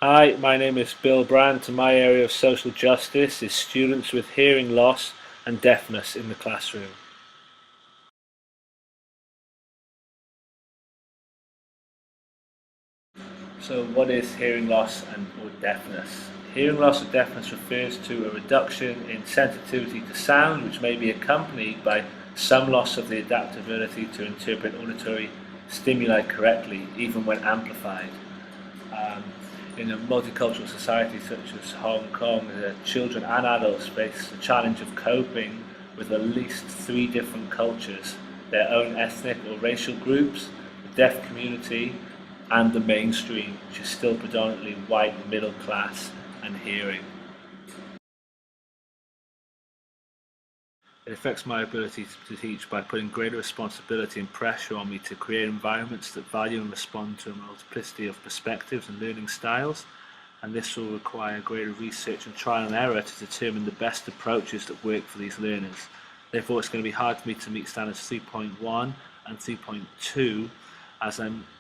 Hi, my name is Bill Brant, and my area of social justice is students with hearing loss and deafness in the classroom. So, what is hearing loss and or deafness? Hearing loss or deafness refers to a reduction in sensitivity to sound, which may be accompanied by some loss of the adaptability to interpret auditory stimuli correctly, even when amplified. Um, in a multicultural society such as Hong Kong, children and adults face the challenge of coping with at least three different cultures, their own ethnic or racial groups, the deaf community, and the mainstream, which is still predominantly white, middle class, and hearing. It affects my ability to teach by putting greater responsibility and pressure on me to create environments that value and respond to a multiplicity of perspectives and learning styles, and this will require greater research and trial and error to determine the best approaches that work for these learners. Therefore, it's going to be hard for me to meet standards 3.1 and 3.2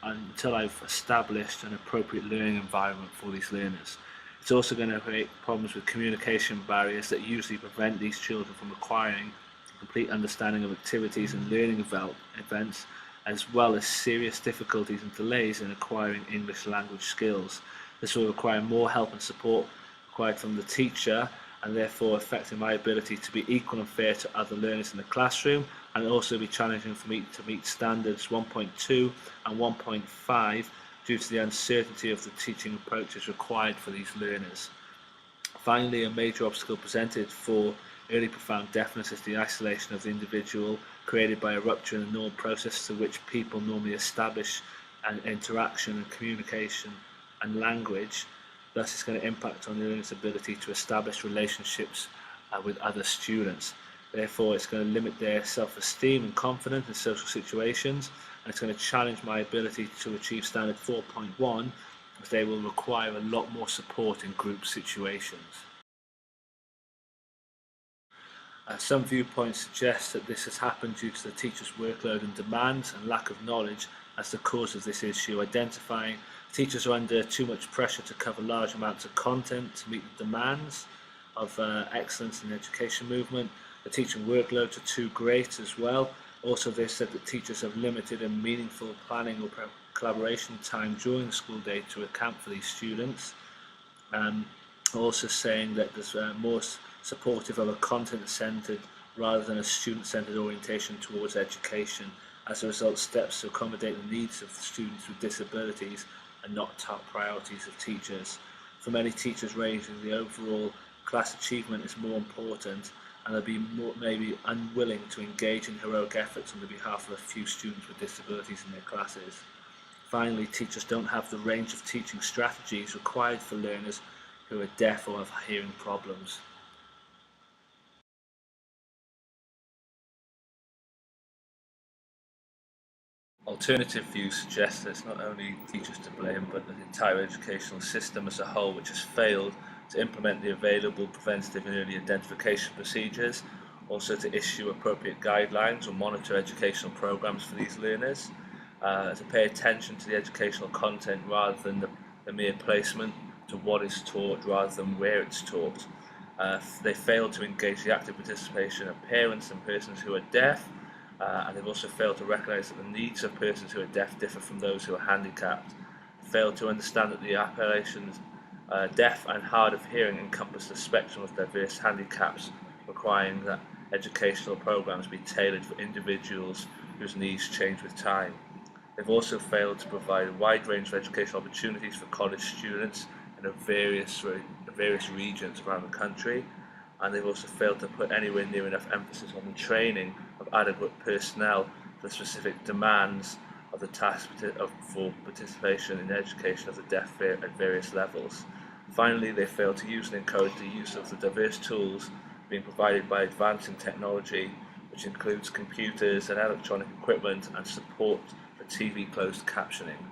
until I've established an appropriate learning environment for these learners. It's also going to create problems with communication barriers that usually prevent these children from acquiring a complete understanding of activities and learning events, as well as serious difficulties and delays in acquiring English language skills. This will require more help and support required from the teacher, and therefore affecting my ability to be equal and fair to other learners in the classroom, and also be challenging for me to meet standards 1.2 and 1.5 due to the uncertainty of the teaching approaches required for these learners. Finally, a major obstacle presented for early profound deafness is the isolation of the individual created by a rupture in the normal process through which people normally establish an interaction and communication and language. Thus, it's going to impact on the learner's ability to establish relationships with other students. Therefore, it's going to limit their self-esteem and confidence in social situations, and it's going to challenge my ability to achieve standard 4.1, as they will require a lot more support in group situations. Some viewpoints suggest that this has happened due to the teacher's workload and demands and lack of knowledge as the cause of this issue, identifying teachers are under too much pressure to cover large amounts of content to meet the demands of excellence in the education movement. The teaching workloads are too great as well. Also, they said that teachers have limited and meaningful planning or collaboration time during the school day to account for these students. Also saying that there's more supportive of a content-centered rather than a student-centered orientation towards education. As a result, steps to accommodate the needs of the students with disabilities are not top priorities of teachers. For many teachers, raising the overall class achievement is more important, and they'll be maybe unwilling to engage in heroic efforts on the behalf of a few students with disabilities in their classes. Finally, teachers don't have the range of teaching strategies required for learners who are deaf or have hearing problems. Alternative views suggest that it's not only teachers to blame, but the entire educational system as a whole, which has failed to implement the available preventative and early identification procedures, also to issue appropriate guidelines or monitor educational programs for these learners, to pay attention to the educational content rather than the mere placement, to what is taught rather than where it's taught. They fail to engage the active participation of parents and persons who are deaf, and they've also failed to recognise that the needs of persons who are deaf differ from those who are handicapped. Failed to understand that the appellations deaf and hard of hearing encompass a spectrum of diverse handicaps, requiring that educational programs be tailored for individuals whose needs change with time. They've also failed to provide a wide range of educational opportunities for college students in various regions around the country, and they've also failed to put anywhere near enough emphasis on the training of adequate personnel for the specific demands of the task for participation in education of the deaf at various levels. Finally, they failed to use and encourage the use of the diverse tools being provided by advancing technology, which includes computers and electronic equipment and support for TV closed captioning.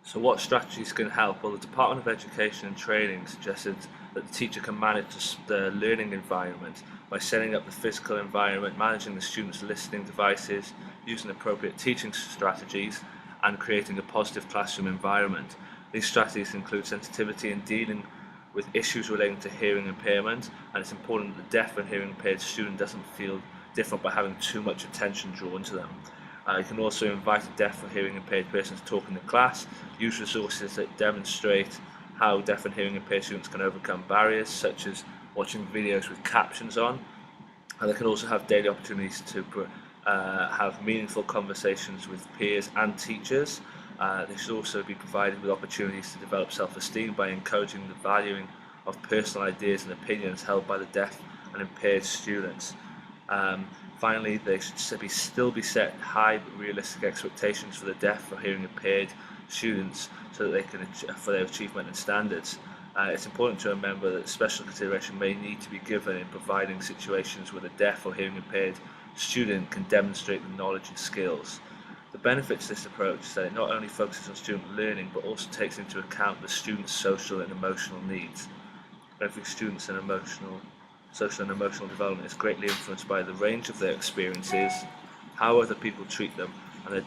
So what strategies can help? Well, the Department of Education and Training suggested that the teacher can manage the learning environment by setting up the physical environment, managing the students' listening devices, using appropriate teaching strategies, and creating a positive classroom environment. These strategies include sensitivity in dealing with issues relating to hearing impairment, and it's important that the deaf and hearing impaired student doesn't feel different by having too much attention drawn to them. You can also invite a deaf or hearing impaired person to talk in the class, use resources that demonstrate how deaf and hearing impaired students can overcome barriers, such as watching videos with captions on, and they can also have daily opportunities to have meaningful conversations with peers and teachers. They should also be provided with opportunities to develop self-esteem by encouraging the valuing of personal ideas and opinions held by the deaf and impaired students. Finally, they should still be set high but realistic expectations for the deaf or hearing impaired students so that they can for their achievement and standards. It's important to remember that special consideration may need to be given in providing situations where the deaf or hearing impaired student can demonstrate the knowledge and skills. The benefits of this approach is that it not only focuses on student learning but also takes into account the student's social and emotional needs. Every student's social and emotional development is greatly influenced by the range of their experiences, how other people treat them, and their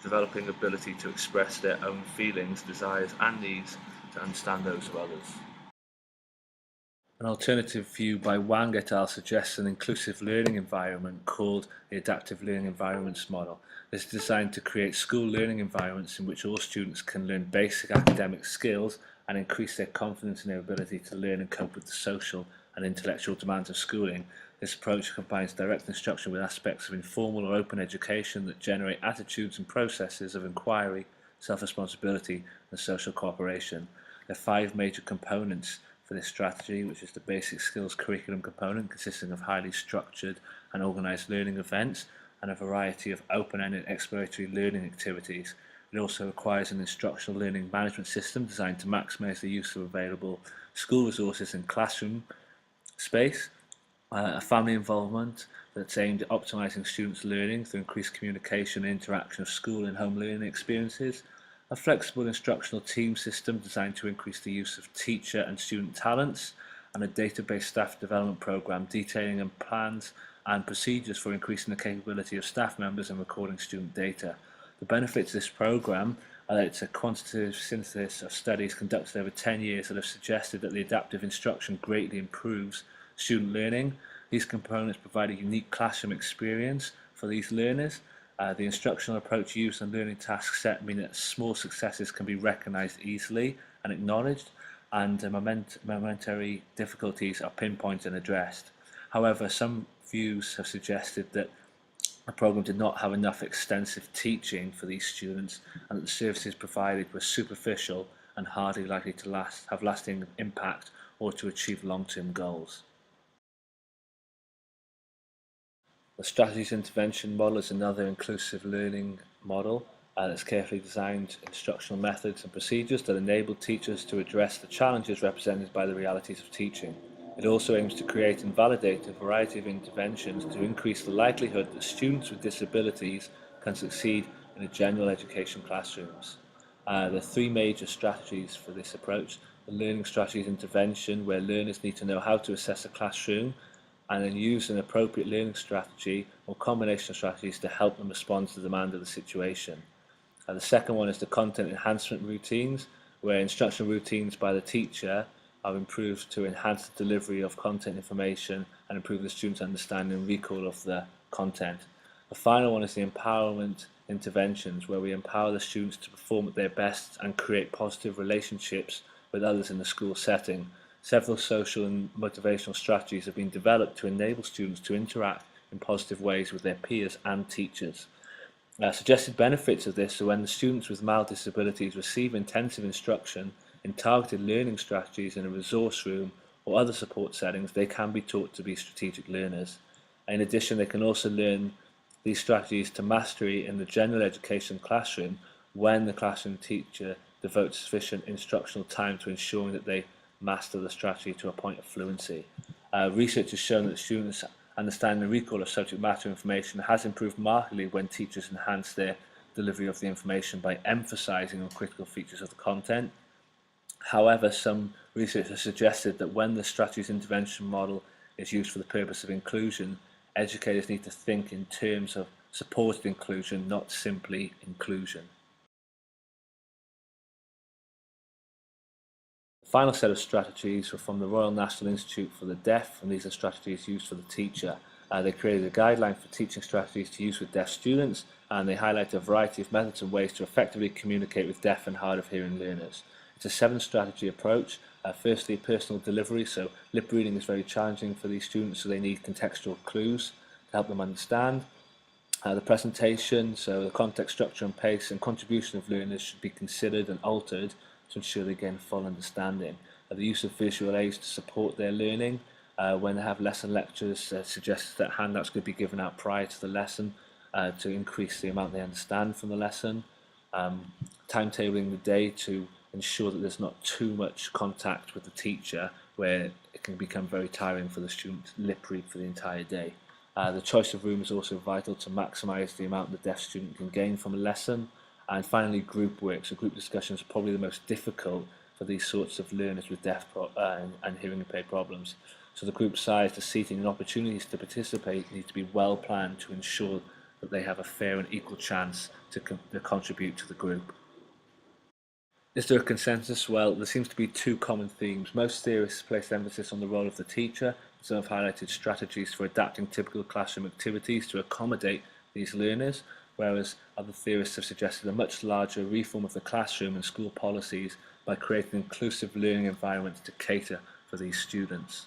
developing ability to express their own feelings, desires, and needs to understand those of others. An alternative view by Wang et al. Suggests an inclusive learning environment called the Adaptive Learning Environments Model. This is designed to create school learning environments in which all students can learn basic academic skills and increase their confidence in their ability to learn and cope with the social and intellectual demands of schooling. This approach combines direct instruction with aspects of informal or open education that generate attitudes and processes of inquiry, self-responsibility, and social cooperation. There are 5 major components for this strategy, which is the basic skills curriculum component, consisting of highly structured and organised learning events and a variety of open-ended exploratory learning activities. It also requires an instructional learning management system designed to maximise the use of available school resources in classroom space, a family involvement that's aimed at optimising students' learning through increased communication and interaction of school and home learning experiences, a flexible instructional team system designed to increase the use of teacher and student talents, and a database staff development program detailing plans and procedures for increasing the capability of staff members and recording student data. The benefits of this program are that it's a quantitative synthesis of studies conducted over 10 years that have suggested that the adaptive instruction greatly improves student learning. These components provide a unique classroom experience for these learners. The instructional approach used and learning task set mean that small successes can be recognised easily and acknowledged, and momentary difficulties are pinpointed and addressed. However, some views have suggested that the program did not have enough extensive teaching for these students, and that the services provided were superficial and hardly likely to have lasting impact or to achieve long-term goals. The strategies intervention model is another inclusive learning model that's carefully designed instructional methods and procedures that enable teachers to address the challenges represented by the realities of teaching. It also aims to create and validate a variety of interventions to increase the likelihood that students with disabilities can succeed in the general education classrooms. There are 3 major strategies for this approach. The learning strategies intervention, where learners need to know how to assess a classroom and then use an appropriate learning strategy or combination of strategies to help them respond to the demand of the situation. The second one is the content enhancement routines, where instructional routines by the teacher are improved to enhance the delivery of content information and improve the student's understanding and recall of the content. The final one is the empowerment interventions, where we empower the students to perform at their best and create positive relationships with others in the school setting. Several social and motivational strategies have been developed to enable students to interact in positive ways with their peers and teachers. Suggested benefits of this are when the students with mild disabilities receive intensive instruction in targeted learning strategies in a resource room or other support settings, they can be taught to be strategic learners. In addition, they can also learn these strategies to mastery in the general education classroom when the classroom teacher devotes sufficient instructional time to ensuring that they master the strategy to a point of fluency. Research has shown that students' understanding and recall of subject matter information has improved markedly when teachers enhance their delivery of the information by emphasizing on critical features of the content. However, some research has suggested that when the strategies intervention model is used for the purpose of inclusion, educators need to think in terms of supported inclusion, not simply inclusion. Final set of strategies were from the Royal National Institute for the Deaf, and these are strategies used for the teacher. They created a guideline for teaching strategies to use with deaf students, and they highlight a variety of methods and ways to effectively communicate with deaf and hard of hearing learners. It's a 7-strategy approach. Firstly, personal delivery, so lip reading is very challenging for these students, so they need contextual clues to help them understand. The presentation, so the context, structure and pace and contribution of learners should be considered and altered to ensure they gain full understanding. The use of visual aids to support their learning. When they have lesson lectures, suggests that handouts could be given out prior to the lesson to increase the amount they understand from the lesson. Timetabling the day to ensure that there's not too much contact with the teacher where it can become very tiring for the student to lip read for the entire day. The choice of room is also vital to maximise the amount the deaf student can gain from a lesson. And finally, group work. So group discussions are probably the most difficult for these sorts of learners with deaf and hearing impaired problems. So the group size, the seating and opportunities to participate need to be well planned to ensure that they have a fair and equal chance to contribute to the group. Is there a consensus? Well, there seems to be 2 common themes. Most theorists place emphasis on the role of the teacher. Some have highlighted strategies for adapting typical classroom activities to accommodate these learners, whereas other theorists have suggested a much larger reform of the classroom and school policies by creating inclusive learning environments to cater for these students.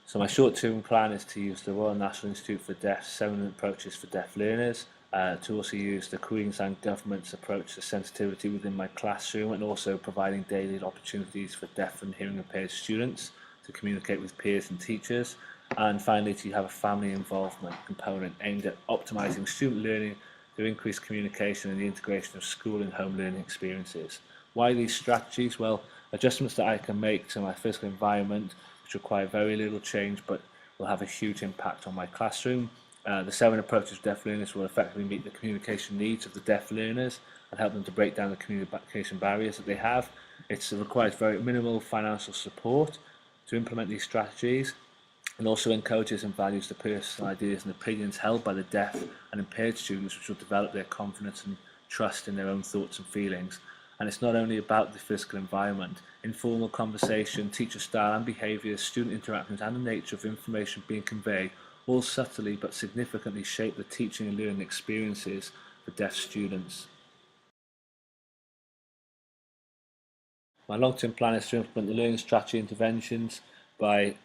So my short-term plan is to use the Royal National Institute for Deaf 7 approaches for deaf learners, to also use the Queensland Government's approach to sensitivity within my classroom, and also providing daily opportunities for deaf and hearing impaired students to communicate with peers and teachers, and finally to have a family involvement component aimed at optimising student learning through increased communication and the integration of school and home learning experiences. Why these strategies? Well, adjustments that I can make to my physical environment which require very little change but will have a huge impact on my classroom. The 7 approaches to deaf learners will effectively meet the communication needs of the deaf learners and help them to break down the communication barriers that they have. It requires very minimal financial support to implement these strategies, and also encourages and values the personal ideas and opinions held by the deaf and impaired students, which will develop their confidence and trust in their own thoughts and feelings. And it's not only about the physical environment. Informal conversation, teacher style and behaviours, student interactions and the nature of information being conveyed all subtly but significantly shape the teaching and learning experiences for deaf students. My long-term plan is to implement the learning strategy interventions by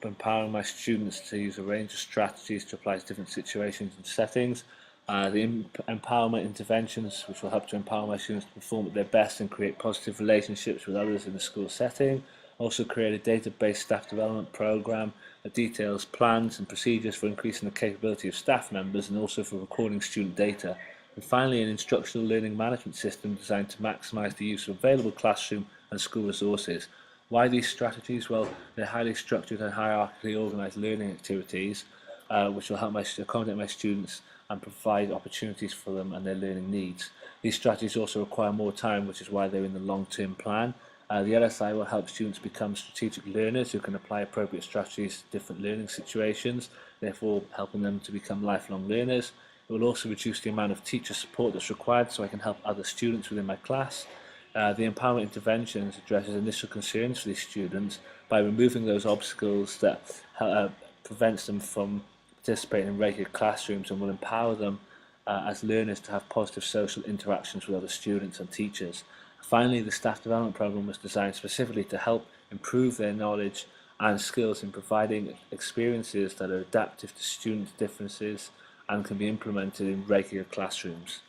empowering my students to use a range of strategies to apply to different situations and settings. The empowerment interventions, which will help to empower my students to perform at their best and create positive relationships with others in the school setting. Also create a data-based staff development program that details plans and procedures for increasing the capability of staff members and also for recording student data. And finally, an instructional learning management system designed to maximise the use of available classroom and school resources. Why these strategies? Well, they're highly structured and hierarchically organised learning activities which will help accommodate my students and provide opportunities for them and their learning needs. These strategies also require more time, which is why they're in the long-term plan. The LSI will help students become strategic learners who can apply appropriate strategies to different learning situations, therefore helping them to become lifelong learners. It will also reduce the amount of teacher support that's required so I can help other students within my class. The empowerment interventions addresses initial concerns for these students by removing those obstacles that prevents them from participating in regular classrooms and will empower them as learners to have positive social interactions with other students and teachers. Finally, the staff development program was designed specifically to help improve their knowledge and skills in providing experiences that are adaptive to students' differences and can be implemented in regular classrooms.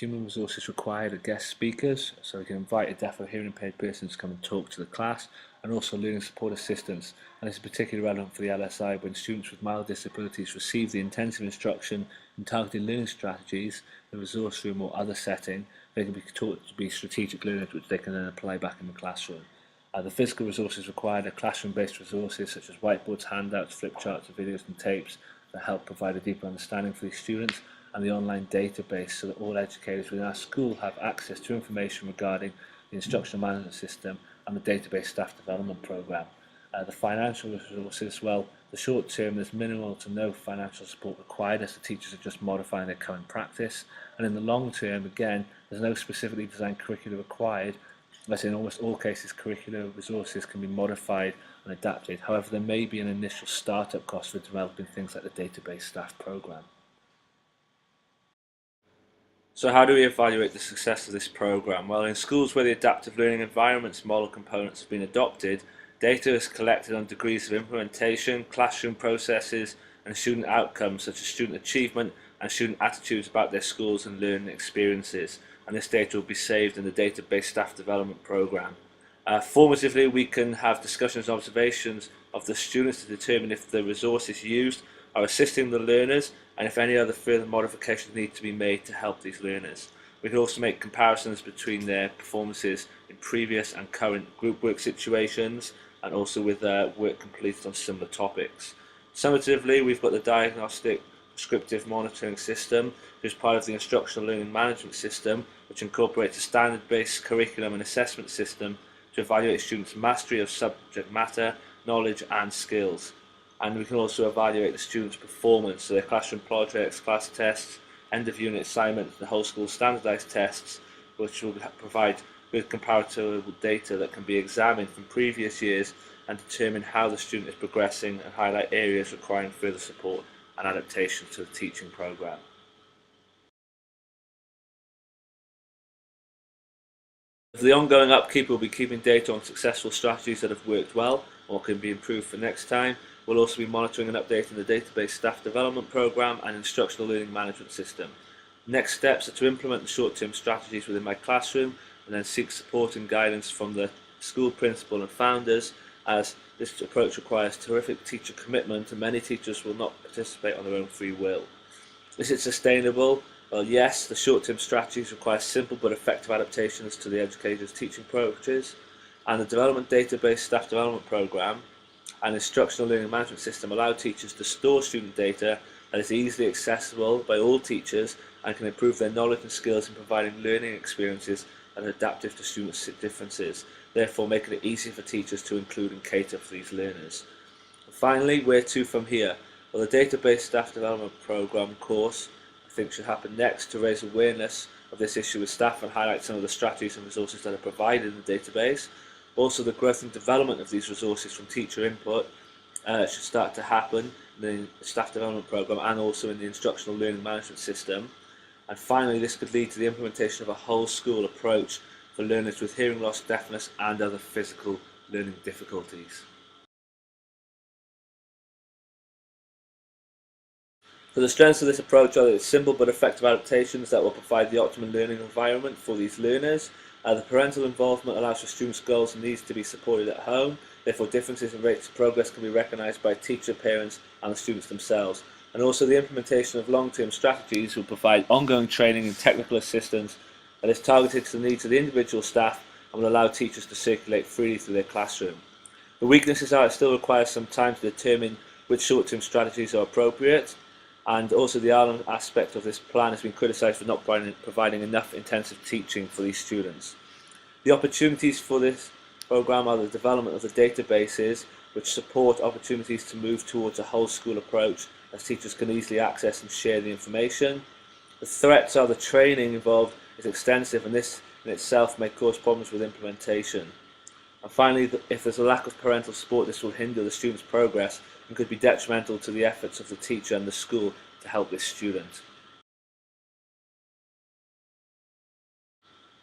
Human resources required are guest speakers, so we can invite a deaf or hearing impaired person to come and talk to the class, and also learning support assistants. And this is particularly relevant for the LSI when students with mild disabilities receive the intensive instruction in targeted learning strategies in a resource room or other setting. They can be taught to be strategic learners, which they can then apply back in the classroom. The physical resources required are classroom-based resources such as whiteboards, handouts, flip charts, videos and tapes that help provide a deeper understanding for these students, and the online database so that all educators within our school have access to information regarding the instructional management system and the database staff development program. The financial resources, well, the short term there's minimal to no financial support required as the teachers are just modifying their current practice, and in the long term again there's no specifically designed curricula required, as in almost all cases curricular resources can be modified and adapted. However, there may be an initial startup cost for developing things like the database staff program. So how do we evaluate the success of this program? Well, in schools where the adaptive learning environments model components have been adopted, data is collected on degrees of implementation, classroom processes, and student outcomes such as student achievement and student attitudes about their schools and learning experiences. And this data will be saved in the database staff development program. Formatively, we can have discussions and observations of the students to determine if the resources used are assisting the learners and if any other further modifications need to be made to help these learners. We can also make comparisons between their performances in previous and current group work situations and also with work completed on similar topics. Summatively, we've got the diagnostic prescriptive monitoring system, which is part of the instructional learning management system, which incorporates a standard-based curriculum and assessment system to evaluate students' mastery of subject matter, knowledge and skills. And we can also evaluate the students' performance, so their classroom projects, class tests, end-of-unit assignments, the whole school standardised tests, which will provide good comparable data that can be examined from previous years and determine how the student is progressing and highlight areas requiring further support and adaptation to the teaching programme. For the ongoing upkeep, we'll be keeping data on successful strategies that have worked well or can be improved for next time. We'll also be monitoring and updating the database staff development program and instructional learning management system. Next steps are to implement the short-term strategies within my classroom and then seek support and guidance from the school principal and founders, as this approach requires terrific teacher commitment and many teachers will not participate on their own free will. Is it sustainable? Well, yes, the short-term strategies require simple but effective adaptations to the educator's teaching approaches, and the development database staff development program and instructional learning management system allow teachers to store student data that is easily accessible by all teachers and can improve their knowledge and skills in providing learning experiences that are adaptive to students' differences, therefore making it easier for teachers to include and cater for these learners. And finally, where to from here? Well, the database staff development program course I think should happen next to raise awareness of this issue with staff and highlight some of the strategies and resources that are provided in the database. Also, the growth and development of these resources from teacher input should start to happen in the staff development program and also in the instructional learning management system. And finally, this could lead to the implementation of a whole school approach for learners with hearing loss, deafness and other physical learning difficulties. So the strengths of this approach are that it's simple but effective adaptations that will provide the optimum learning environment for these learners. The parental involvement allows for students' goals and needs to be supported at home, therefore differences in rates of progress can be recognised by teacher, parents and the students themselves. And also the implementation of long-term strategies will provide ongoing training and technical assistance that is targeted to the needs of the individual staff and will allow teachers to circulate freely through their classroom. The weaknesses are it still requires some time to determine which short-term strategies are appropriate, and also the aspect of this plan has been criticised for not providing enough intensive teaching for these students. The opportunities for this programme are the development of the databases, which support opportunities to move towards a whole school approach as teachers can easily access and share the information. The threats are the training involved is extensive and this in itself may cause problems with implementation. And finally, if there's a lack of parental support, this will hinder the student's progress and could be detrimental to the efforts of the teacher and the school to help this student.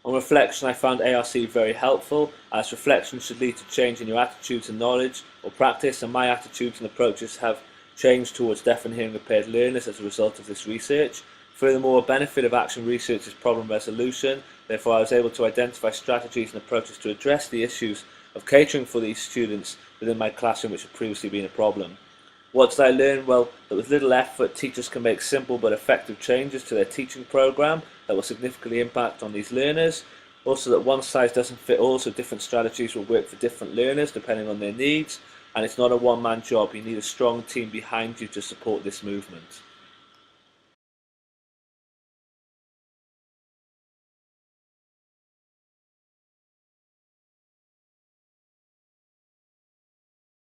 On reflection, I found ARC very helpful, as reflection should lead to change in your attitudes and knowledge or practice, and my attitudes and approaches have changed towards deaf and hearing impaired learners as a result of this research. Furthermore, a benefit of action research is problem resolution. Therefore, I was able to identify strategies and approaches to address the issues of catering for these students within my classroom which had previously been a problem. What did I learn? Well, that with little effort, teachers can make simple but effective changes to their teaching program that will significantly impact on these learners. Also, that one size doesn't fit all, so different strategies will work for different learners depending on their needs. And it's not a one-man job. You need a strong team behind you to support this movement.